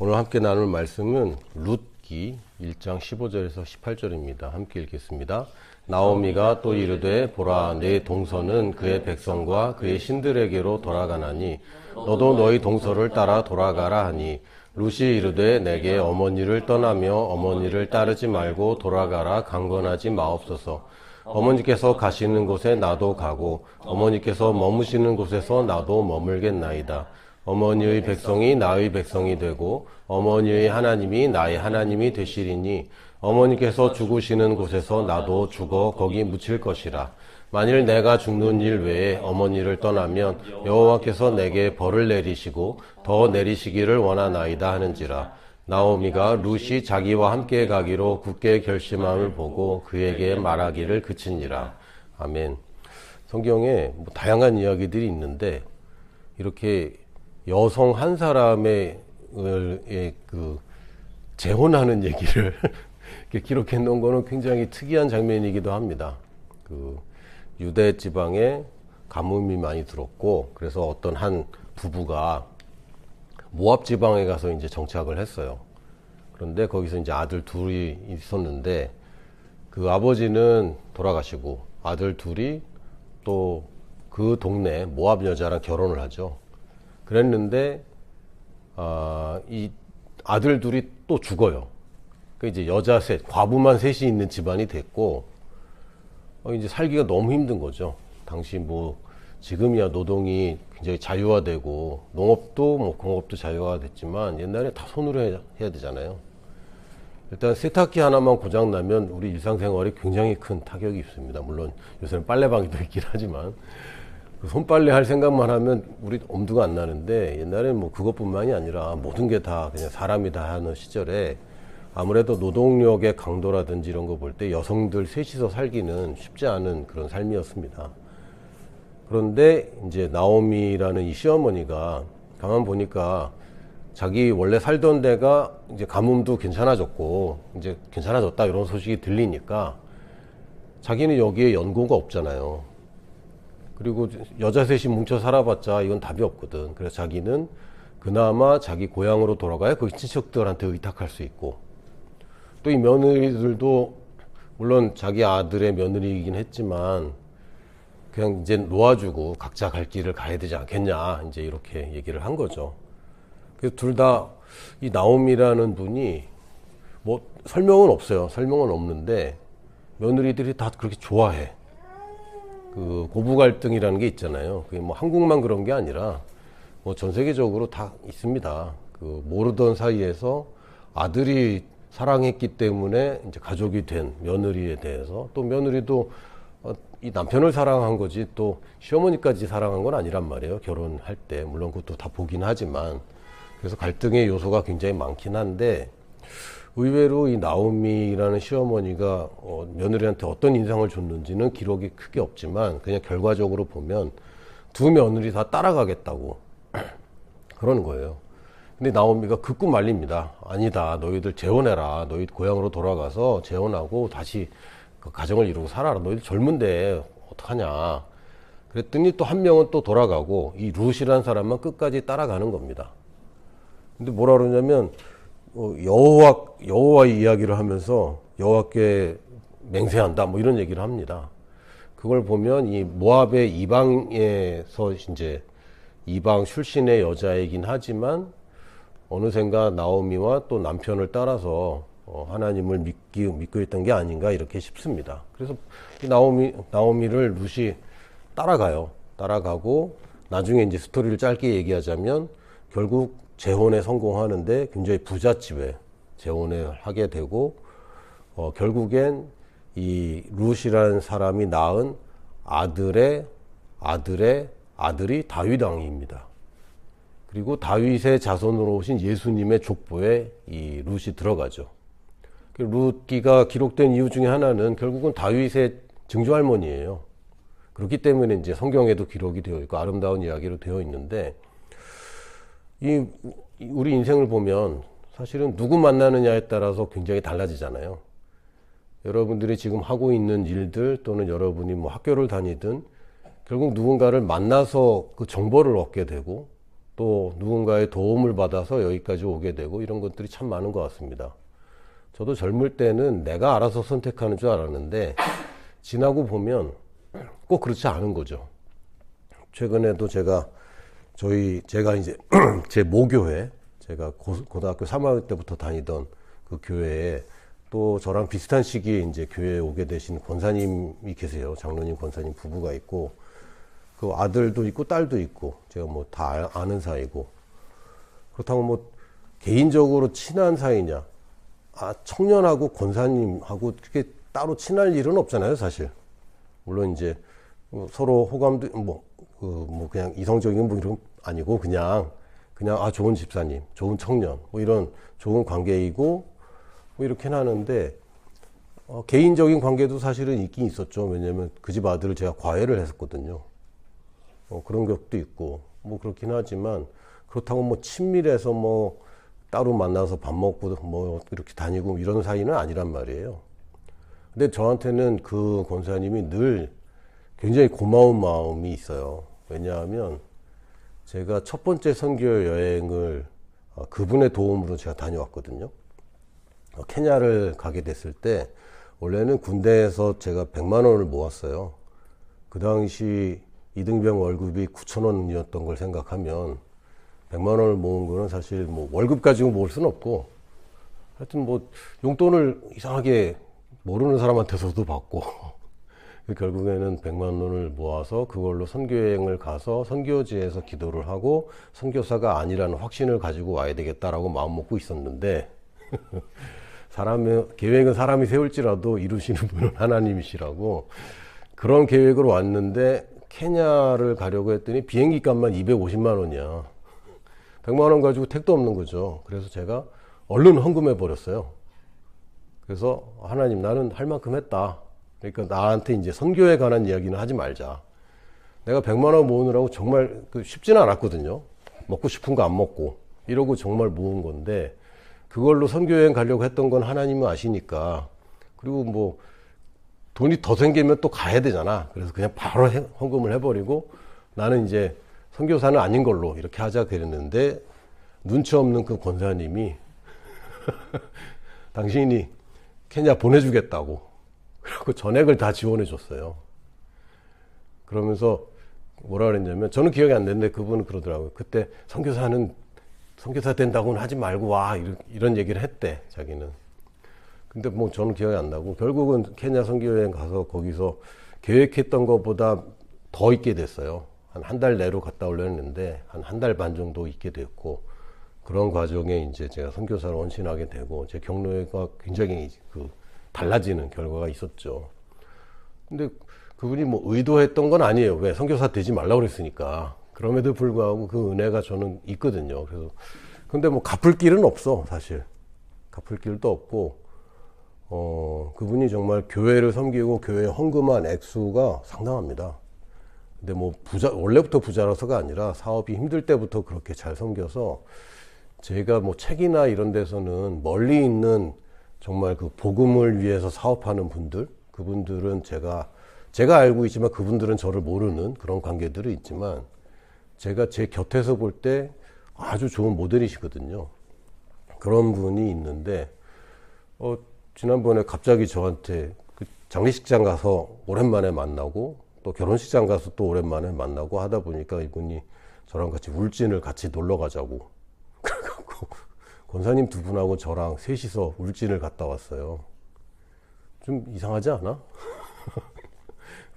오늘 함께 나눌 말씀은 룻기 1장 15절에서 18절입니다. 함께 읽겠습니다. 나오미가 또 이르되 보라 내 동서는 그의 백성과 그의 신들에게로 돌아가나니 너도 너희 동서를 따라 돌아가라 하니 룻이 이르되 내게 어머니를 떠나며 어머니를 따르지 말고 돌아가라 강권하지 마옵소서. 어머니께서 가시는 곳에 나도 가고 어머니께서 머무시는 곳에서 나도 머물겠나이다. 어머니의 백성이 나의 백성이 되고 어머니의 하나님이 나의 하나님이 되시리니 어머니께서 죽으시는 곳에서 나도 죽어 거기 묻힐 것이라. 만일 내가 죽는 일 외에 어머니를 떠나면 여호와께서 내게 벌을 내리시고 더 내리시기를 원하나이다 하는지라. 나오미가 룻이 자기와 함께 가기로 굳게 결심함을 보고 그에게 말하기를 그치니라. 아멘. 성경에 다양한 이야기들이 있는데 이렇게 여성 한 사람의 재혼하는 얘기를 기록해 놓은 거는 굉장히 특이한 장면이기도 합니다. 유대 지방에 가뭄이 많이 들었고, 그래서 어떤 한 부부가 모압 지방에 가서 이제 정착을 했어요. 그런데 거기서 이제 아들 둘이 있었는데, 그 아버지는 돌아가시고, 아들 둘이 또 그 동네 모압 여자랑 결혼을 하죠. 그랬는데, 이 아들 둘이 또 죽어요. 그 이제 여자 셋, 과부만 셋이 있는 집안이 됐고, 이제 살기가 너무 힘든 거죠. 당시 지금이야 노동이 굉장히 자유화되고, 농업도 공업도 자유화가 됐지만, 옛날에 다 손으로 해야 되잖아요. 일단 세탁기 하나만 고장나면 우리 일상생활에 굉장히 큰 타격이 있습니다. 물론 요새는 빨래방이도 있긴 하지만, 손빨래 할 생각만 하면 우리 엄두가 안 나는데, 옛날에는 그것뿐만이 아니라 모든 게 다 그냥 사람이 다 하는 시절에 아무래도 노동력의 강도라든지 이런 거 볼 때 여성들 셋이서 살기는 쉽지 않은 그런 삶이었습니다. 그런데 이제 나오미라는 이 시어머니가 가만 보니까 자기 원래 살던 데가 이제 가뭄도 괜찮아졌고 이제 괜찮아졌다 이런 소식이 들리니까 자기는 여기에 연고가 없잖아요. 그리고 여자 셋이 뭉쳐 살아봤자 이건 답이 없거든. 그래서 자기는 그나마 자기 고향으로 돌아가야 거기 친척들한테 의탁할 수 있고, 또 이 며느리들도 물론 자기 아들의 며느리이긴 했지만 그냥 이제 놓아주고 각자 갈 길을 가야 되지 않겠냐, 이제 이렇게 얘기를 한 거죠. 그래서 둘 다 이 나옴이라는 분이 설명은 없어요. 설명은 없는데 며느리들이 다 그렇게 좋아해. 고부 갈등이라는 게 있잖아요. 그게 한국만 그런 게 아니라 전 세계적으로 다 있습니다. 모르던 사이에서 아들이 사랑했기 때문에 이제 가족이 된 며느리에 대해서, 또 며느리도 이 남편을 사랑한 거지 또 시어머니까지 사랑한 건 아니란 말이에요. 결혼할 때 물론 그것도 다 보긴 하지만, 그래서 갈등의 요소가 굉장히 많긴 한데, 의외로 이 나오미라는 시어머니가 며느리한테 어떤 인상을 줬는지는 기록이 크게 없지만 그냥 결과적으로 보면 두 며느리 다 따라가겠다고 그러는 거예요. 근데 나오미가 극구 말립니다. 아니다, 너희들 재혼해라. 너희 고향으로 돌아가서 재혼하고 다시 그 가정을 이루고 살아라. 너희들 젊은데 어떡하냐. 그랬더니 또 한 명은 또 돌아가고 이 룻이라는 사람만 끝까지 따라가는 겁니다. 근데 뭐라 그러냐면 여호와 이야기를 하면서 여호와께 맹세한다 이런 얘기를 합니다. 그걸 보면 이 모압의 이방에서 이제 이방 출신의 여자이긴 하지만 어느샌가 나오미와 또 남편을 따라서 하나님을 믿고 있던 게 아닌가 이렇게 싶습니다. 그래서 이 나오미를 룻이 따라가고 나중에 이제 스토리를 짧게 얘기하자면 결국 재혼에 성공하는데 굉장히 부잣집에 재혼을 하게 되고, 결국엔 이 룻이라는 사람이 낳은 아들의 아들이 다윗 왕입니다. 그리고 다윗의 자손으로 오신 예수님의 족보에 이 룻이 들어가죠. 룻기가 기록된 이유 중에 하나는 결국은 다윗의 증조할머니예요. 그렇기 때문에 이제 성경에도 기록이 되어 있고 아름다운 이야기로 되어 있는데, 우리 인생을 보면 사실은 누구 만나느냐에 따라서 굉장히 달라지잖아요. 여러분들이 지금 하고 있는 일들 또는 여러분이 학교를 다니든 결국 누군가를 만나서 그 정보를 얻게 되고 또 누군가의 도움을 받아서 여기까지 오게 되고 이런 것들이 참 많은 것 같습니다. 저도 젊을 때는 내가 알아서 선택하는 줄 알았는데 지나고 보면 꼭 그렇지 않은 거죠. 최근에도 제가 이제 제 모교회, 제가 고등학교 3학년 때부터 다니던 그 교회에 또 저랑 비슷한 시기에 이제 교회에 오게 되신 권사님이 계세요. 장로님, 권사님 부부가 있고, 그 아들도 있고 딸도 있고, 제가 뭐 다 아는 사이고, 그렇다고 뭐 개인적으로 친한 사이냐? 청년하고 권사님하고 그렇게 따로 친할 일은 없잖아요, 사실. 물론 이제 서로 호감도 그냥 이성적인 뭐 이런 아니고 그냥 좋은 집사님, 좋은 청년 뭐 이런 좋은 관계이고 뭐 이렇게 하는데 개인적인 관계도 사실은 있긴 있었죠. 왜냐면 그 집 아들을 제가 과외를 했었거든요. 그런 것도 있고 뭐 그렇긴 하지만 그렇다고 뭐 친밀해서 뭐 따로 만나서 밥 먹고 뭐 이렇게 다니고 이런 사이는 아니란 말이에요. 근데 저한테는 그 권사님이 늘 굉장히 고마운 마음이 있어요. 왜냐하면 제가 첫 번째 선교 여행을 그분의 도움으로 제가 다녀왔거든요. 케냐를 가게 됐을 때 원래는 군대에서 제가 100만 원을 모았어요. 그 당시 이등병 월급이 9,000원이었던 걸 생각하면 100만 원을 모은 거는 사실 뭐 월급 가지고 모을 수는 없고 하여튼 뭐 용돈을 이상하게 모르는 사람한테서도 받고 결국에는 100만 원을 모아서 그걸로 선교여행을 가서 선교지에서 기도를 하고 선교사가 아니라는 확신을 가지고 와야 되겠다라고 마음 먹고 있었는데 계획은 사람이 세울지라도 이루시는 분은 하나님이시라고 그런 계획으로 왔는데 케냐를 가려고 했더니 비행기 값만 250만 원이야. 100만 원 가지고 택도 없는 거죠. 그래서 제가 얼른 헌금해 버렸어요. 그래서 하나님 나는 할 만큼 했다. 그러니까 나한테 이제 선교에 관한 이야기는 하지 말자. 내가 100만 원 모으느라고 정말 쉽지는 않았거든요. 먹고 싶은 거 안 먹고 이러고 정말 모은 건데 그걸로 선교여행 가려고 했던 건 하나님은 아시니까 그리고 뭐 돈이 더 생기면 또 가야 되잖아. 그래서 그냥 바로 헌금을 해버리고 나는 이제 선교사는 아닌 걸로 이렇게 하자 그랬는데 눈치 없는 그 권사님이 당신이 케냐 보내주겠다고 그리고 전액을 다 지원해 줬어요. 그러면서 뭐라 그랬냐면 저는 기억이 안 나는데 그분은 그러더라고요. 그때 선교사 된다고는 하지 말고 와 이런 얘기를 했대 자기는. 근데 뭐 저는 기억이 안 나고 결국은 케냐 선교여행 가서 거기서 계획했던 것보다 더 있게 됐어요. 한 달 내로 갔다 오려는데 한 달 반 정도 있게 됐고 그런 과정에 이제 제가 선교사로 헌신하게 되고 제 경로가 굉장히 달라지는 결과가 있었죠. 근데 그분이 뭐 의도했던 건 아니에요. 왜? 선교사 되지 말라고 그랬으니까. 그럼에도 불구하고 그 은혜가 저는 있거든요. 그래서 근데 뭐 갚을 길은 없어, 사실. 갚을 길도 없고 그분이 정말 교회를 섬기고 교회에 헌금한 액수가 상당합니다. 근데 뭐 원래부터 부자라서가 아니라 사업이 힘들 때부터 그렇게 잘 섬겨서 제가 뭐 책이나 이런 데서는 멀리 있는 정말 그 복음을 위해서 사업하는 분들, 그분들은 제가 알고 있지만 그분들은 저를 모르는 그런 관계들이 있지만 제가 제 곁에서 볼 때 아주 좋은 모델이시거든요. 그런 분이 있는데 지난번에 갑자기 저한테 그 장례식장 가서 오랜만에 만나고 또 결혼식장 가서 또 오랜만에 만나고 하다 보니까 이분이 저랑 같이 울진을 같이 놀러 가자고 그래갖고 권사님 두 분하고 저랑 셋이서 울진을 갔다 왔어요. 좀 이상하지 않아?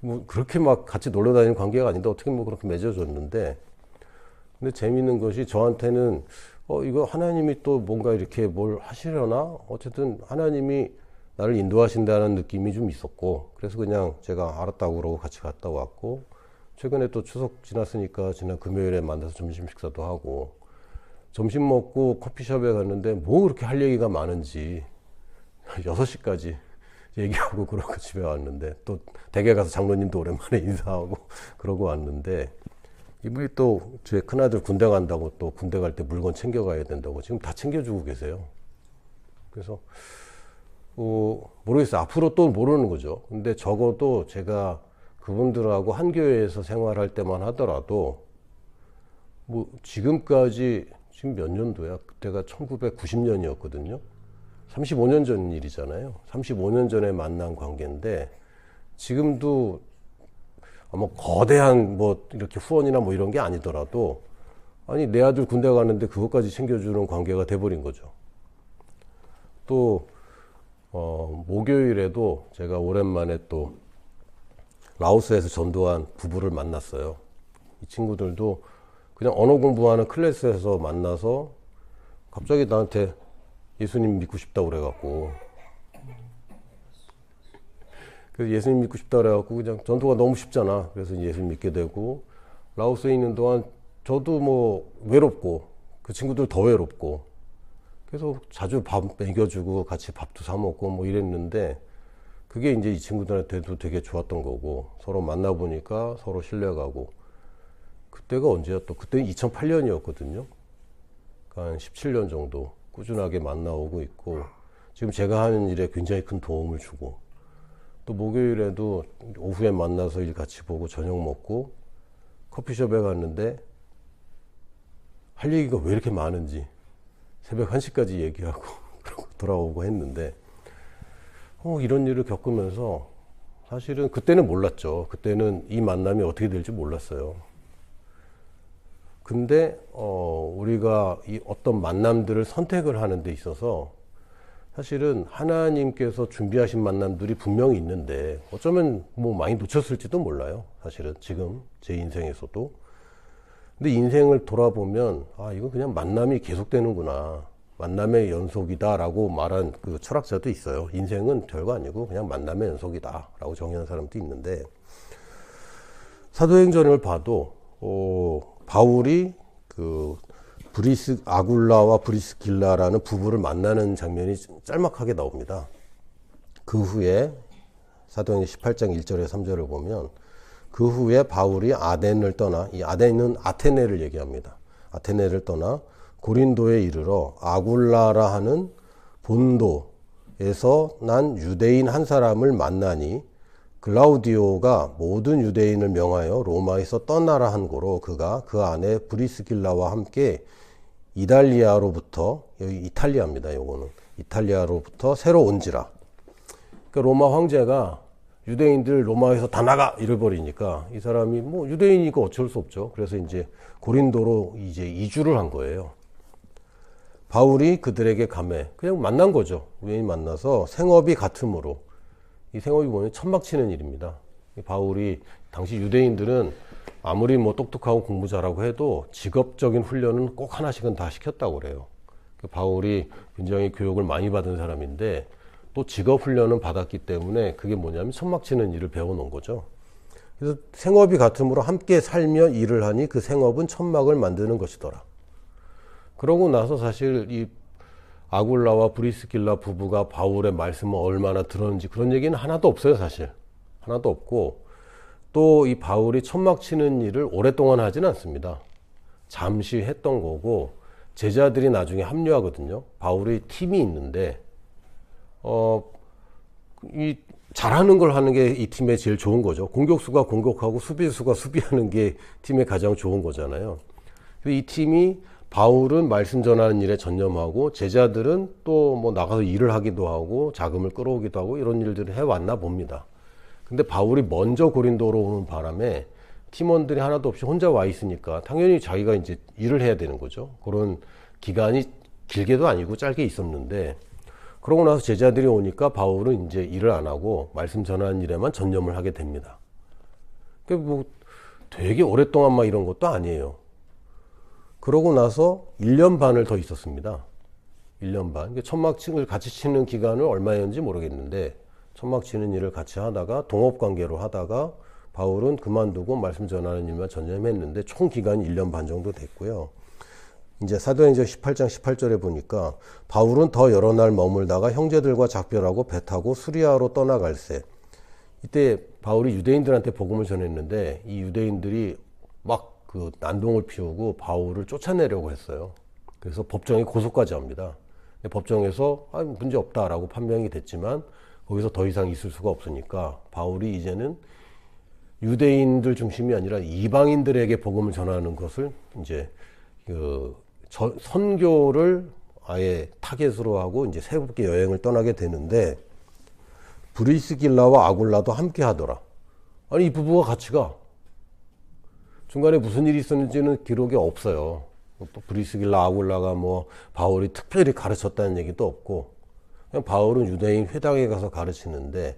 뭐 그렇게 막 같이 놀러 다니는 관계가 아닌데 어떻게 뭐 그렇게 맺어졌는데 근데 재밌는 것이 저한테는 이거 하나님이 또 뭔가 이렇게 뭘 하시려나? 어쨌든 하나님이 나를 인도하신다는 느낌이 좀 있었고 그래서 그냥 제가 알았다고 그러고 같이 갔다 왔고 최근에 또 추석 지났으니까 지난 금요일에 만나서 점심 식사도 하고 점심 먹고 커피숍에 갔는데 뭐 그렇게 할 얘기가 많은지 6시까지 얘기하고 그러고 집에 왔는데 또 댁에 가서 장로님도 오랜만에 인사하고 그러고 왔는데 이분이 또 제 큰아들 군대 간다고 또 군대 갈 때 물건 챙겨가야 된다고 지금 다 챙겨주고 계세요. 그래서 모르겠어요. 앞으로 또 모르는 거죠. 근데 적어도 제가 그분들하고 한 교회에서 생활할 때만 하더라도 뭐 지금까지 지금 몇 년도야? 그때가 1990년이었거든요. 35년 전 일이잖아요. 35년 전에 만난 관계인데 지금도 뭐 거대한 뭐 이렇게 후원이나 뭐 이런 게 아니더라도 아니 내 아들 군대 가는데 그것까지 챙겨주는 관계가 돼버린 거죠. 또 목요일에도 제가 오랜만에 또 라오스에서 전도한 부부를 만났어요. 이 친구들도 그냥 언어 공부하는 클래스에서 만나서 갑자기 나한테 예수님 믿고 싶다고 그래갖고 그래서 예수님 믿고 싶다 그래갖고 그냥 전도가 너무 쉽잖아. 그래서 예수님 믿게 되고 라오스에 있는 동안 저도 뭐 외롭고 그 친구들 더 외롭고 그래서 자주 밥 먹여주고 같이 밥도 사 먹고 뭐 이랬는데 그게 이제 이 친구들한테도 되게 좋았던 거고 서로 만나보니까 서로 신뢰가고 그때가 언제였던 그때는 2008년이었거든요. 한 17년 정도 꾸준하게 만나오고 있고 지금 제가 하는 일에 굉장히 큰 도움을 주고 또 목요일에도 오후에 만나서 일 같이 보고 저녁 먹고 커피숍에 갔는데 할 얘기가 왜 이렇게 많은지 새벽 1시까지 얘기하고 그러고 돌아오고 했는데 이런 일을 겪으면서 사실은 그때는 몰랐죠. 그때는 이 만남이 어떻게 될지 몰랐어요. 근데 우리가 이 어떤 만남들을 선택을 하는 데 있어서 사실은 하나님께서 준비하신 만남들이 분명히 있는데 어쩌면 뭐 많이 놓쳤을지도 몰라요. 사실은 지금 제 인생에서도. 근데 인생을 돌아보면 이거 그냥 만남이 계속되는구나. 만남의 연속이다라고 말한 그 철학자도 있어요. 인생은 별거 아니고 그냥 만남의 연속이다라고 정의하는 사람도 있는데 사도행전을 봐도 바울이 그 아굴라와 브리스길라라는 부부를 만나는 장면이 짤막하게 나옵니다. 그 후에 사도행전 18장 1절에 3절을 보면 그 후에 바울이 아덴을 떠나 이 아덴은 아테네를 얘기합니다. 아테네를 떠나 고린도에 이르러 아굴라라 하는 본도에서 난 유대인 한 사람을 만나니 글라우디오가 모든 유대인을 명하여 로마에서 떠나라 한 고로 그가 그 안에 브리스길라와 함께 이탈리아로부터 여기 이탈리아입니다. 요거는 이탈리아로부터 새로 온지라. 그러니까 로마 황제가 유대인들 로마에서 다 나가 이래버리니까 이 사람이 뭐 유대인이니까 어쩔 수 없죠. 그래서 이제 고린도로 이제 이주를 한 거예요. 바울이 그들에게 가매 그냥 만난 거죠. 우연히 만나서 생업이 같으므로 이 생업이 뭐냐면 천막 치는 일입니다. 바울이 당시 유대인들은 아무리 뭐 똑똑하고 공부 잘하고 해도 직업적인 훈련은 꼭 하나씩은 다 시켰다고 그래요. 바울이 굉장히 교육을 많이 받은 사람인데 또 직업 훈련은 받았기 때문에 그게 뭐냐면 천막 치는 일을 배워놓은 거죠. 그래서 생업이 같으므로 함께 살며 일을 하니 그 생업은 천막을 만드는 것이더라. 그러고 나서 사실 이 아굴라와 브리스길라 부부가 바울의 말씀을 얼마나 들었는지 그런 얘기는 하나도 없어요. 사실 하나도 없고 또 이 바울이 천막 치는 일을 오랫동안 하진 않습니다. 잠시 했던 거고 제자들이 나중에 합류하거든요. 바울의 팀이 있는데 이 잘하는 걸 하는 게 이 팀의 제일 좋은 거죠. 공격수가 공격하고 수비수가 수비하는 게 팀의 가장 좋은 거잖아요. 이 팀이 바울은 말씀 전하는 일에 전념하고 제자들은 또 뭐 나가서 일을 하기도 하고 자금을 끌어오기도 하고 이런 일들을 해왔나 봅니다. 근데 바울이 먼저 고린도로 오는 바람에 팀원들이 하나도 없이 혼자 와 있으니까 당연히 자기가 이제 일을 해야 되는 거죠. 그런 기간이 길게도 아니고 짧게 있었는데 그러고 나서 제자들이 오니까 바울은 이제 일을 안 하고 말씀 전하는 일에만 전념을 하게 됩니다. 그러니까 뭐 되게 오랫동안 막 이런 것도 아니에요. 그러고 나서 1년 반을 더 있었습니다. 1년 반. 천막을 같이 치는 기간을 얼마였는지 모르겠는데 천막 치는 일을 같이 하다가 동업관계로 하다가 바울은 그만두고 말씀 전하는 일만 전념했는데 총 기간이 1년 반 정도 됐고요. 이제 사도행전 18장 18절에 보니까 바울은 더 여러 날 머물다가 형제들과 작별하고 배 타고 수리아로 떠나갈새. 이때 바울이 유대인들한테 복음을 전했는데 이 유대인들이 막 그 난동을 피우고 바울을 쫓아내려고 했어요. 그래서 법정에 고소까지 합니다. 법정에서 문제 없다라고 판명이 됐지만 거기서 더 이상 있을 수가 없으니까 바울이 이제는 유대인들 중심이 아니라 이방인들에게 복음을 전하는 것을 이제 선교를 아예 타겟으로 하고 이제 새롭게 여행을 떠나게 되는데, 브리스길라와 아굴라도 함께 하더라. 아니, 이 부부가 같이 가. 중간에 무슨 일이 있었는지는 기록이 없어요. 또 브리스길라, 아굴라가 뭐 바울이 특별히 가르쳤다는 얘기도 없고, 그냥 바울은 유대인 회당에 가서 가르치는데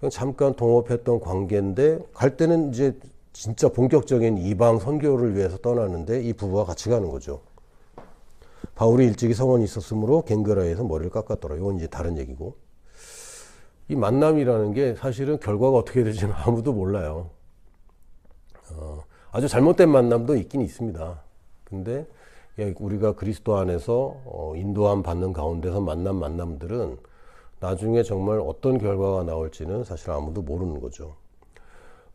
그냥 잠깐 동업했던 관계인데, 갈 때는 이제 진짜 본격적인 이방 선교를 위해서 떠나는데 이 부부가 같이 가는 거죠. 바울이 일찍이 성원이 있었으므로 갱그라에서 머리를 깎았더라. 이건 이제 다른 얘기고, 이 만남이라는 게 사실은 결과가 어떻게 될지는 아무도 몰라요. 아주 잘못된 만남도 있긴 있습니다. 근데 우리가 그리스도 안에서 인도함 받는 가운데서 만난 만남들은 나중에 정말 어떤 결과가 나올지는 사실 아무도 모르는 거죠.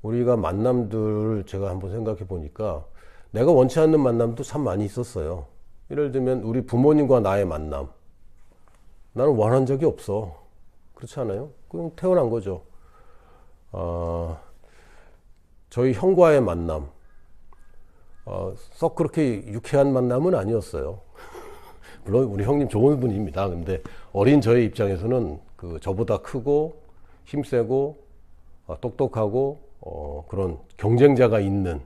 우리가 만남들을 제가 한번 생각해 보니까 내가 원치 않는 만남도 참 많이 있었어요. 예를 들면 우리 부모님과 나의 만남, 나는 원한 적이 없어. 그렇지 않아요? 그냥 태어난 거죠. 저희 형과의 만남, 썩 그렇게 유쾌한 만남은 아니었어요. 물론 우리 형님 좋은 분입니다. 근데 어린 저의 입장에서는 저보다 크고 힘세고 똑똑하고 그런 경쟁자가 있는,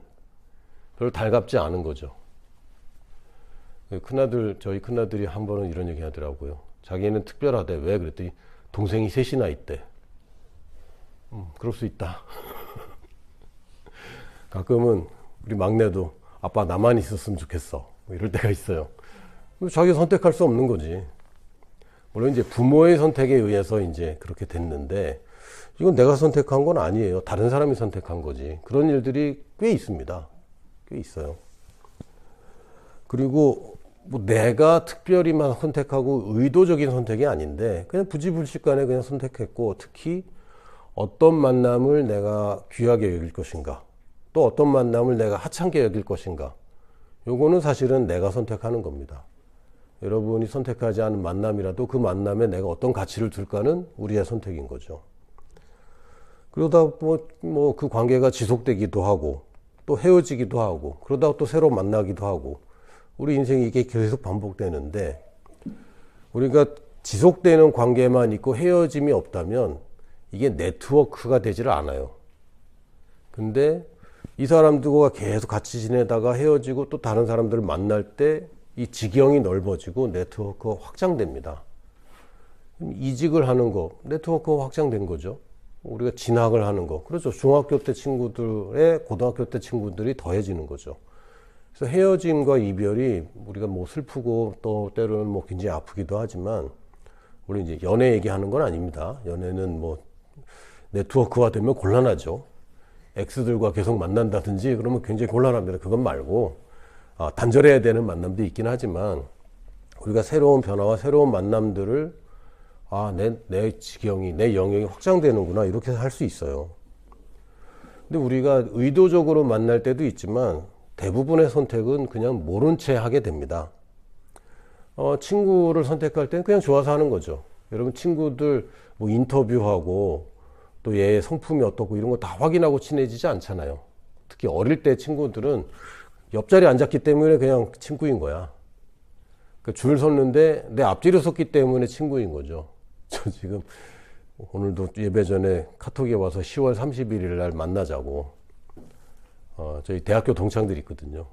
별로 달갑지 않은 거죠. 저희 큰아들이 한 번은 이런 얘기 하더라고요. 자기는 특별하대. 왜? 그랬더니 동생이 셋이나 있대. 그럴 수 있다. 가끔은 우리 막내도 아빠 나만 있었으면 좋겠어, 이럴 때가 있어요. 자기가 선택할 수 없는 거지. 물론 이제 부모의 선택에 의해서 이제 그렇게 됐는데, 이건 내가 선택한 건 아니에요. 다른 사람이 선택한 거지. 그런 일들이 꽤 있습니다. 꽤 있어요. 그리고 뭐 내가 특별히만 선택하고 의도적인 선택이 아닌데 그냥 부지불식간에 그냥 선택했고, 특히 어떤 만남을 내가 귀하게 여길 것인가, 또 어떤 만남을 내가 하찮게 여길 것인가, 요거는 사실은 내가 선택하는 겁니다. 여러분이 선택하지 않은 만남이라도 그 만남에 내가 어떤 가치를 둘까는 우리의 선택인 거죠. 그러다 그 관계가 지속되기도 하고 또 헤어지기도 하고, 그러다가 또 새로 만나기도 하고, 우리 인생이 이게 계속 반복되는데, 우리가 지속되는 관계만 있고 헤어짐이 없다면 이게 네트워크가 되지를 않아요. 근데 이 사람들과 계속 같이 지내다가 헤어지고 또 다른 사람들을 만날 때 이 지경이 넓어지고 네트워크가 확장됩니다. 이직을 하는 거, 네트워크가 확장된 거죠. 우리가 진학을 하는 거, 그렇죠. 중학교 때 친구들의 고등학교 때 친구들이 더해지는 거죠. 그래서 헤어짐과 이별이 우리가 뭐 슬프고 또 때로는 뭐 굉장히 아프기도 하지만, 우리 이제 연애 얘기하는 건 아닙니다. 연애는 뭐 네트워크가 되면 곤란하죠. X들과 계속 만난다든지 그러면 굉장히 곤란합니다. 그건 말고 단절해야 되는 만남도 있긴 하지만, 우리가 새로운 변화와 새로운 만남들을 내 지경이, 내 영역이 확장되는구나, 이렇게 할 수 있어요. 근데 우리가 의도적으로 만날 때도 있지만 대부분의 선택은 그냥 모른 채 하게 됩니다. 친구를 선택할 때는 그냥 좋아서 하는 거죠. 여러분, 친구들 뭐 인터뷰하고 또 얘의 성품이 어떻고 이런 거 다 확인하고 친해지지 않잖아요. 특히 어릴 때 친구들은 옆자리에 앉았기 때문에 그냥 친구인 거야. 줄 섰는데 내 앞뒤로 섰기 때문에 친구인 거죠. 저 지금 오늘도 예배 전에 카톡에 와서 10월 31일 날 만나자고, 저희 대학교 동창들이 있거든요.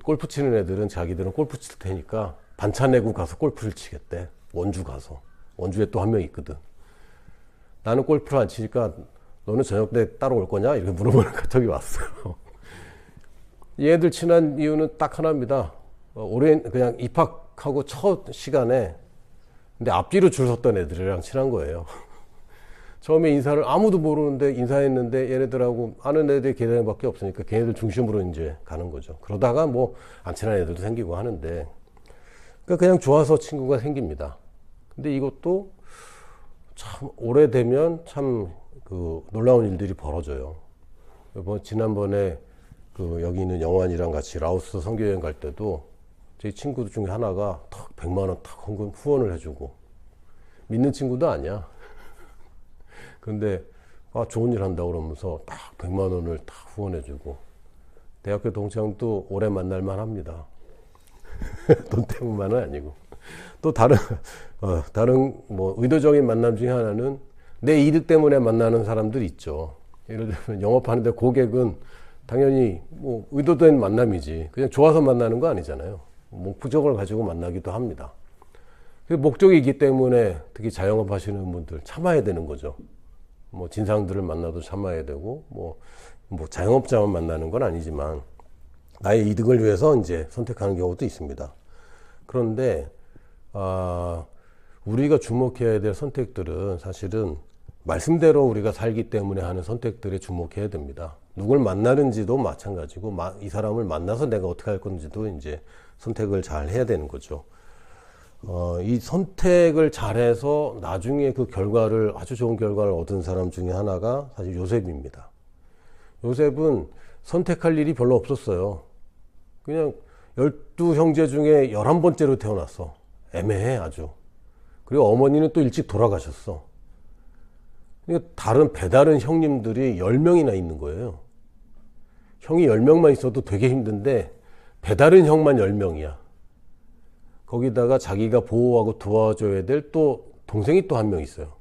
골프 치는 애들은 자기들은 골프 칠 테니까 반찬 내고 가서 골프를 치겠대. 원주 가서. 원주에 또 한 명 있거든. 나는 골프를 안 치니까 너는 저녁 때 따로 올 거냐? 이렇게 물어보는 카톡이 왔어요. 얘들 친한 이유는 딱 하나입니다. 올해 그냥 입학하고 첫 시간에, 근데 앞뒤로 줄 섰던 애들이랑 친한 거예요. 처음에 인사를 아무도 모르는데 인사했는데 얘네들하고 아는 애들이 걔네밖에 없으니까 걔네들 중심으로 이제 가는 거죠. 그러다가 뭐 안 친한 애들도 생기고 하는데, 그러니까 그냥 좋아서 친구가 생깁니다. 근데 이것도 참 오래되면 참 놀라운 일들이 벌어져요. 지난번에 여기 있는 영환이랑 같이 라오스 선교여행 갈 때도 제 친구 중에 하나가 탁 100만 원 탁 후원을 해주고, 믿는 친구도 아니야. 근데 아, 좋은 일 한다고 그러면서 딱 100만 원을 딱 후원해주고, 대학교 동창도 오래 만날만 합니다. 돈 때문만은 아니고. 또 다른 뭐 의도적인 만남 중에 하나는 내 이득 때문에 만나는 사람들 있죠. 예를 들면 영업하는데 고객은 당연히 뭐 의도된 만남이지. 그냥 좋아서 만나는 거 아니잖아요. 목적을 가지고 만나기도 합니다. 목적이 있기 때문에 특히 자영업 하시는 분들 참아야 되는 거죠. 뭐 진상들을 만나도 참아야 되고, 뭐 자영업자만 만나는 건 아니지만 나의 이득을 위해서 이제 선택하는 경우도 있습니다. 그런데 우리가 주목해야 될 선택들은 사실은 말씀대로 우리가 살기 때문에 하는 선택들에 주목해야 됩니다. 누굴 만나는지도 마찬가지고, 이 사람을 만나서 내가 어떻게 할 건지도 이제 선택을 잘 해야 되는 거죠. 이 선택을 잘해서 나중에 그 결과를, 아주 좋은 결과를 얻은 사람 중에 하나가 사실 요셉입니다. 요셉은 선택할 일이 별로 없었어요. 그냥 12형제 중에 11번째로 태어났어. 애매해, 아주. 그리고 어머니는 또 일찍 돌아가셨어. 그러니까 배다른 형님들이 10명이나 있는 거예요. 형이 10명만 있어도 되게 힘든데, 배다른 형만 10명이야. 거기다가 자기가 보호하고 도와줘야 될 또 동생이 또 한 명 있어요.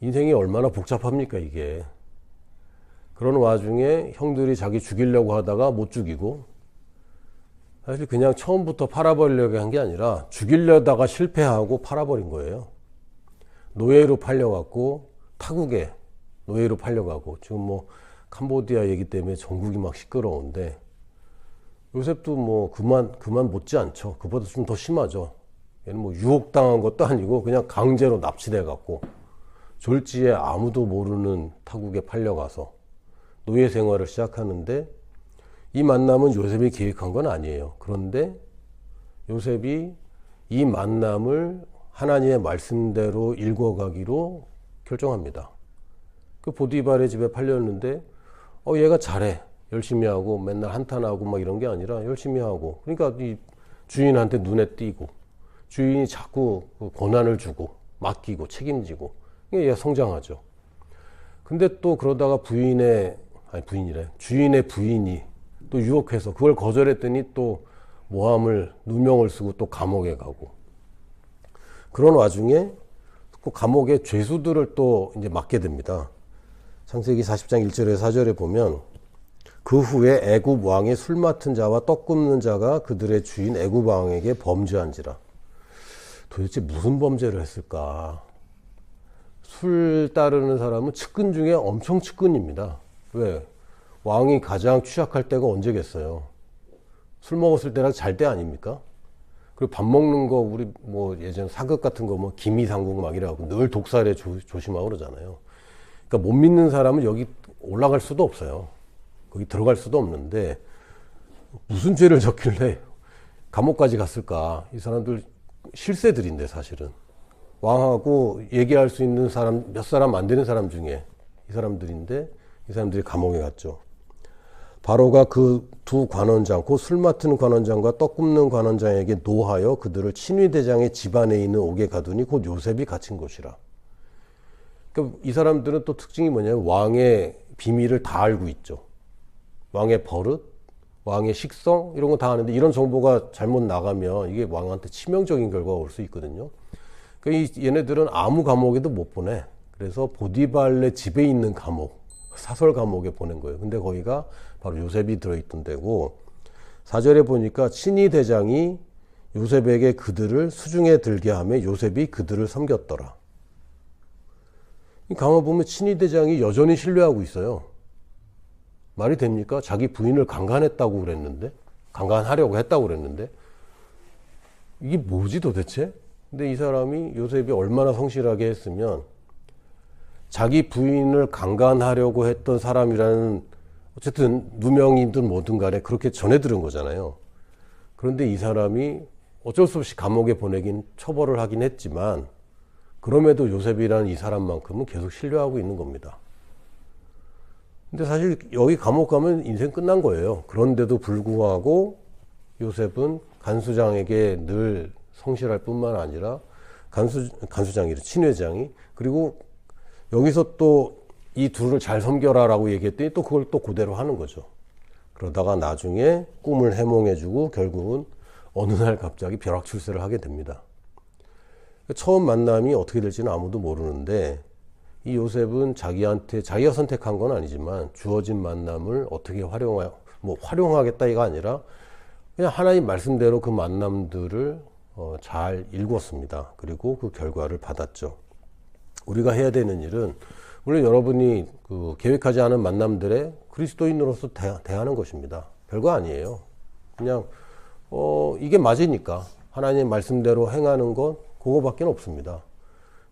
인생이 얼마나 복잡합니까, 이게. 그런 와중에 형들이 자기 죽이려고 하다가 못 죽이고, 사실 그냥 처음부터 팔아버리려고 한 게 아니라 죽이려다가 실패하고 팔아버린 거예요. 노예로 팔려갖고 타국에 노예로 팔려가고, 지금 뭐 캄보디아 얘기 때문에 전국이 막 시끄러운데, 요셉도 뭐 그만 못지 않죠. 그보다 좀 더 심하죠. 얘는 뭐 유혹당한 것도 아니고 그냥 강제로 납치돼 갖고 졸지에 아무도 모르는 타국에 팔려가서 노예 생활을 시작하는데, 이 만남은 요셉이 계획한 건 아니에요. 그런데 요셉이 이 만남을 하나님의 말씀대로 읽어가기로 결정합니다. 그 보디발의 집에 팔렸는데, 얘가 잘해. 열심히 하고 맨날 한탄하고 막 이런 게 아니라 열심히 하고, 그러니까 이 주인한테 눈에 띄고, 주인이 자꾸 권한을 주고 맡기고 책임지고, 얘가 성장하죠. 근데 또 그러다가 주인의 부인이 또 유혹해서 그걸 거절했더니 또 모함을 누명을 쓰고 또 감옥에 가고, 그런 와중에 그 감옥의 죄수들을 또 이제 맡게 됩니다. 창세기 40장 1절에 4절에 보면, 그 후에 애굽 왕의 술 맡은 자와 떡 굽는 자가 그들의 주인 애굽 왕에게 범죄한지라. 도대체 무슨 범죄를 했을까? 술 따르는 사람은 측근 중에 엄청 측근입니다. 왜? 왕이 가장 취약할 때가 언제겠어요? 술 먹었을 때랑 잘 때 아닙니까? 그리고 밥 먹는 거, 우리 뭐 예전 사극 같은 거 뭐 기미상궁 막 이래갖고 늘 독살에 조심하고 그러잖아요. 그러니까 못 믿는 사람은 여기 올라갈 수도 없어요. 거기 들어갈 수도 없는데, 무슨 죄를 졌길래 감옥까지 갔을까? 이 사람들 실세들인데, 사실은 왕하고 얘기할 수 있는 사람 몇 사람 안 되는 사람 중에 이 사람들인데, 이 사람들이 감옥에 갔죠. 바로가 그 두 관원장, 그 술 맡은 관원장과 떡 굽는 관원장에게 노하여 그들을 친위대장의 집안에 있는 옥에 가두니 곧 요셉이 갇힌 곳이라. 그러니까 이 사람들은 또 특징이 뭐냐면 왕의 비밀을 다 알고 있죠. 왕의 버릇, 왕의 식성, 이런 거 다 아는데, 이런 정보가 잘못 나가면 이게 왕한테 치명적인 결과가 올 수 있거든요. 그러니까 얘네들은 아무 감옥에도 못 보내. 그래서 보디발의 집에 있는 감옥, 사설 감옥에 보낸 거예요. 근데 거기가 바로 요셉이 들어있던 데고, 4절에 보니까 친위 대장이 요셉에게 그들을 수중에 들게 하며 요셉이 그들을 섬겼더라. 이 가만 보면 친위 대장이 여전히 신뢰하고 있어요. 말이 됩니까? 자기 부인을 강간하려고 그랬는데, 이게 뭐지 도대체? 근데 이 사람이, 요셉이 얼마나 성실하게 했으면, 자기 부인을 강간하려고 했던 사람이라는, 어쨌든 누명이든 뭐든 간에 그렇게 전해 들은 거잖아요. 그런데 이 사람이 어쩔 수 없이 감옥에 처벌을 하긴 했지만, 그럼에도 요셉이라는 이 사람만큼은 계속 신뢰하고 있는 겁니다. 근데 사실 여기 감옥 가면 인생 끝난 거예요. 그런데도 불구하고 요셉은 간수장에게 늘 성실할 뿐만 아니라, 간수장이래, 친회장이. 그리고 여기서 또 이 둘을 잘 섬겨라라고 얘기했더니 또 그걸 또 그대로 하는 거죠. 그러다가 나중에 꿈을 해몽해주고 결국은 어느 날 갑자기 벼락출세를 하게 됩니다. 처음 만남이 어떻게 될지는 아무도 모르는데 이 요셉은 자기가 선택한 건 아니지만 주어진 만남을 어떻게 활용하겠다 이가 아니라 그냥 하나님 말씀대로 그 만남들을 잘 읽었습니다. 그리고 그 결과를 받았죠. 우리가 해야 되는 일은 물론 여러분이 그 계획하지 않은 만남들에 그리스도인으로서 대하는 것입니다. 별거 아니에요. 그냥 이게 맞으니까 하나님 말씀대로 행하는 것 그거밖에 없습니다.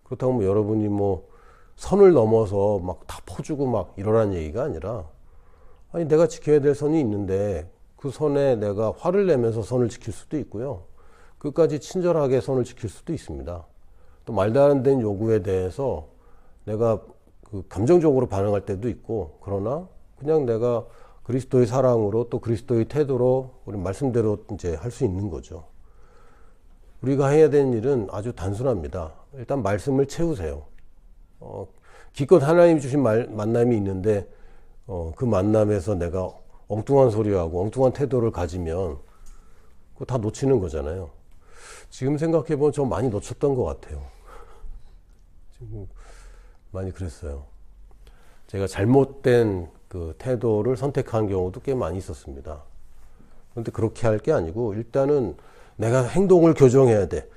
그렇다고 뭐 여러분이 뭐 선을 넘어서 막 다 퍼주고 막 이러라는 얘기가 아니라 아니 내가 지켜야 될 선이 있는데 그 선에 내가 화를 내면서 선을 지킬 수도 있고요. 끝까지 친절하게 선을 지킬 수도 있습니다. 또 말도 안 되는 요구에 대해서 내가 그 감정적으로 반응할 때도 있고 그러나 그냥 내가 그리스도의 사랑으로 또 그리스도의 태도로 우리 말씀대로 이제 할 수 있는 거죠. 우리가 해야 되는 일은 아주 단순합니다. 일단 말씀을 채우세요. 기껏 하나님 주신 만남이 있는데 그 만남에서 내가 엉뚱한 소리하고 엉뚱한 태도를 가지면 그거 다 놓치는 거잖아요. 지금 생각해보면 저 많이 놓쳤던 것 같아요. 지금 많이 그랬어요. 제가 잘못된 그 태도를 선택한 경우도 꽤 많이 있었습니다. 그런데 그렇게 할 게 아니고 일단은 내가 행동을 교정해야 돼.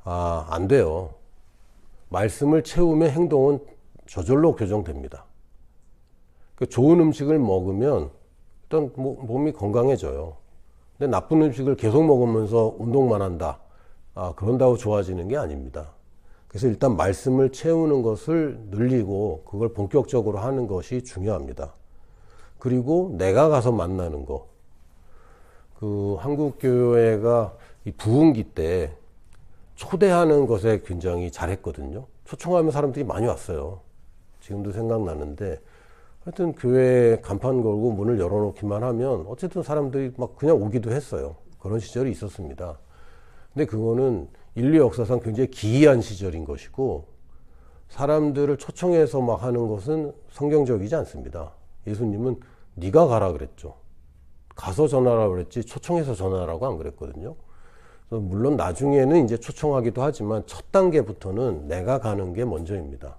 안 돼요. 말씀을 채우면 행동은 저절로 교정됩니다. 좋은 음식을 먹으면 일단 몸이 건강해져요. 근데 나쁜 음식을 계속 먹으면서 운동만 한다. 그런다고 좋아지는 게 아닙니다. 그래서 일단 말씀을 채우는 것을 늘리고 그걸 본격적으로 하는 것이 중요합니다. 그리고 내가 가서 만나는 거. 그 한국교회가 이 부흥기 때 초대하는 것에 굉장히 잘했거든요. 초청하면 사람들이 많이 왔어요. 지금도 생각나는데 하여튼 교회에 간판 걸고 문을 열어놓기만 하면 어쨌든 사람들이 막 그냥 오기도 했어요. 그런 시절이 있었습니다. 근데 그거는 인류 역사상 굉장히 기이한 시절인 것이고 사람들을 초청해서 막 하는 것은 성경적이지 않습니다. 예수님은 네가 가라 그랬죠. 가서 전하라고 그랬지 초청해서 전하라고 안 그랬거든요. 물론 나중에는 이제 초청하기도 하지만 첫 단계부터는 내가 가는 게 먼저입니다.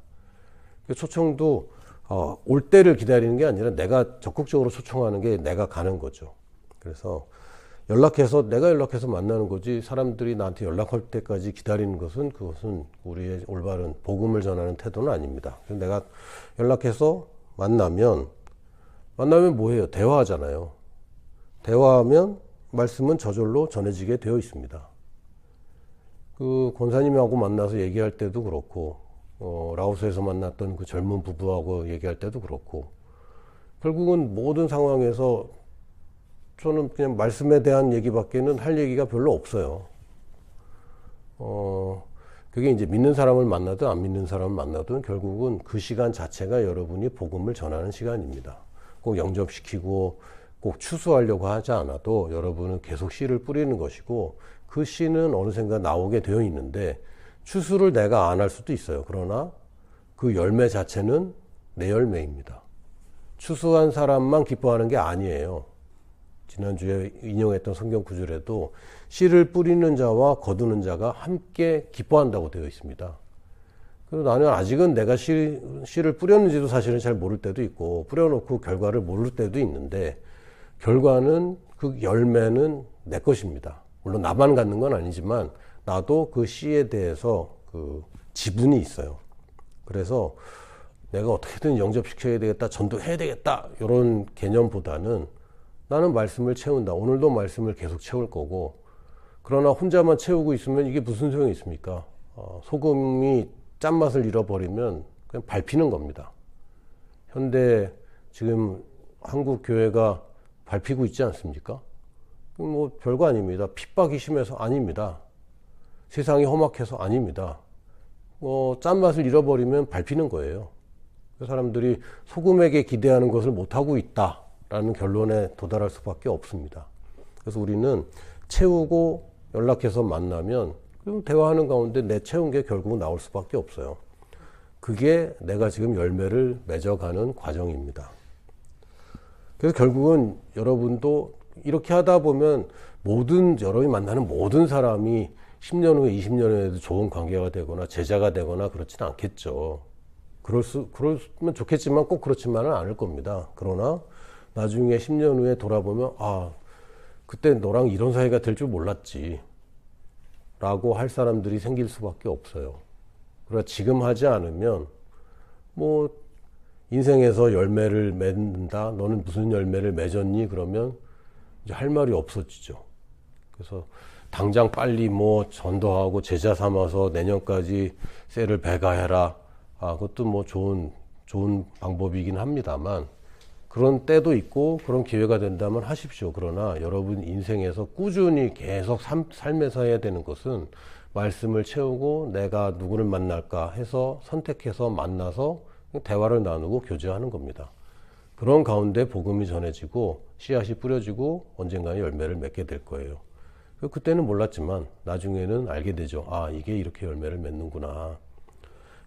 초청도 올 때를 기다리는 게 아니라 내가 적극적으로 초청하는 게 내가 가는 거죠. 그래서 내가 연락해서 만나는 거지 사람들이 나한테 연락할 때까지 기다리는 것은 그것은 우리의 올바른 복음을 전하는 태도는 아닙니다. 그래서 내가 연락해서 만나면 뭐해요? 대화하잖아요. 대화하면 말씀은 저절로 전해지게 되어 있습니다. 그 권사님하고 만나서 얘기할 때도 그렇고 라오스에서 만났던 그 젊은 부부하고 얘기할 때도 그렇고 결국은 모든 상황에서 저는 그냥 말씀에 대한 얘기밖에는 할 얘기가 별로 없어요. 그게 이제 믿는 사람을 만나든 안 믿는 사람을 만나든 결국은 그 시간 자체가 여러분이 복음을 전하는 시간입니다. 꼭 영접시키고 꼭 추수하려고 하지 않아도 여러분은 계속 씨를 뿌리는 것이고 그 씨는 어느샌가 나오게 되어 있는데 추수를 내가 안 할 수도 있어요. 그러나 그 열매 자체는 내 열매입니다. 추수한 사람만 기뻐하는 게 아니에요. 지난주에 인용했던 성경 구절에도 씨를 뿌리는 자와 거두는 자가 함께 기뻐한다고 되어 있습니다. 그래서 나는 아직은 내가 씨를 뿌렸는지도 사실은 잘 모를 때도 있고 뿌려놓고 결과를 모를 때도 있는데 결과는 그 열매는 내 것입니다. 물론 나만 갖는 건 아니지만 나도 그 씨에 대해서 그 지분이 있어요. 그래서 내가 어떻게든 영접시켜야 되겠다, 전도해야 되겠다 이런 개념보다는 나는 말씀을 채운다. 오늘도 말씀을 계속 채울 거고 그러나 혼자만 채우고 있으면 이게 무슨 소용이 있습니까? 소금이 짠맛을 잃어버리면 그냥 밟히는 겁니다. 현대 지금 한국 교회가 밟히고 있지 않습니까? 뭐 별거 아닙니다. 핍박이 심해서 아닙니다. 세상이 험악해서 아닙니다. 짠맛을 잃어버리면 밟히는 거예요. 사람들이 소금에게 기대하는 것을 못하고 있다라는 결론에 도달할 수밖에 없습니다. 그래서 우리는 채우고 연락해서 만나면 그럼 대화하는 가운데 내 채운 게 결국은 나올 수밖에 없어요. 그게 내가 지금 열매를 맺어가는 과정입니다. 그래서 결국은 여러분도 이렇게 하다 보면 여러분이 만나는 모든 사람이 10년 후에 20년 후에도 좋은 관계가 되거나 제자가 되거나 그렇지는 않겠죠. 그러면 좋겠지만 꼭 그렇지만은 않을 겁니다. 그러나 나중에 10년 후에 돌아보면 그때 너랑 이런 사이가 될 줄 몰랐지 라고 할 사람들이 생길 수밖에 없어요. 그러나 지금 하지 않으면 인생에서 열매를 맺는다, 너는 무슨 열매를 맺었니? 그러면 이제 할 말이 없어지죠. 그래서 당장 빨리 전도하고 제자 삼아서 내년까지 셀을 배가해라. 그것도 좋은 방법이긴 합니다만, 그런 때도 있고 그런 기회가 된다면 하십시오. 그러나 여러분 인생에서 꾸준히 계속 삶에서 해야 되는 것은 말씀을 채우고 내가 누구를 만날까 해서 선택해서 만나서 대화를 나누고 교제하는 겁니다. 그런 가운데 복음이 전해지고 씨앗이 뿌려지고 언젠가는 열매를 맺게 될 거예요. 그때는 몰랐지만 나중에는 알게 되죠. 이게 이렇게 열매를 맺는구나.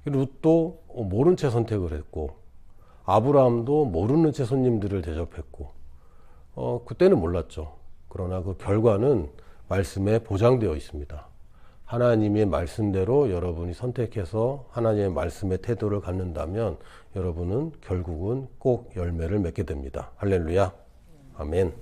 룻도 모른 채 선택을 했고, 아브라함도 모르는 채 손님들을 대접했고, 그때는 몰랐죠. 그러나 그 결과는 말씀에 보장되어 있습니다. 하나님의 말씀대로 여러분이 선택해서 하나님의 말씀의 태도를 갖는다면 여러분은 결국은 꼭 열매를 맺게 됩니다. 할렐루야. 아멘.